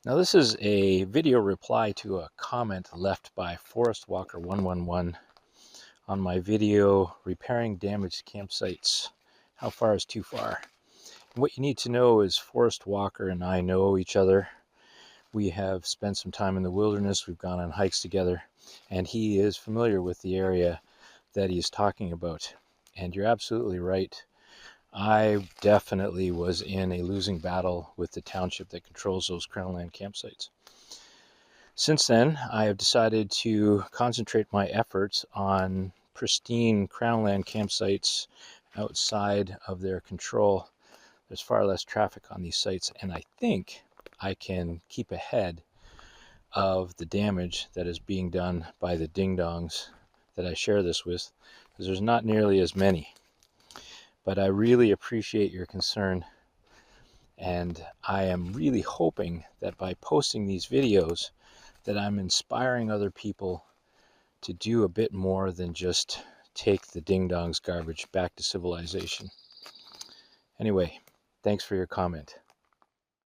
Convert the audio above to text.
Now this is a video reply to a comment left by Forest Walker 111 on my video repairing damaged campsites. How far is too far? And what you need to know is Forest Walker and I know each other. We have spent some time in the wilderness, we've gone on hikes together, and he is familiar with the area that he's talking about. And you're absolutely right. I definitely was in a losing battle with the township that controls those Crownland campsites. Since then, I have decided to concentrate my efforts on pristine Crownland campsites outside of their control. There's far less traffic on these sites, and I think I can keep ahead of the damage that is being done by the ding-dongs that I share this with, because there's not nearly as many. But I really appreciate your concern, and I am really hoping that by posting these videos that I'm inspiring other people to do a bit more than just take the ding-dongs garbage back to civilization. Anyway, thanks for your comment.